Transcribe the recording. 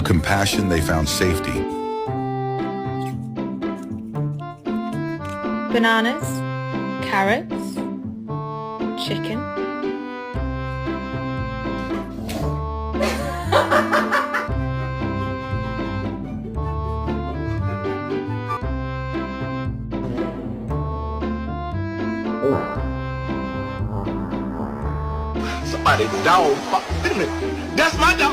Through compassion, they found safety. Bananas, carrots, chicken. Somebody dog. Wait a minute. That's my dog.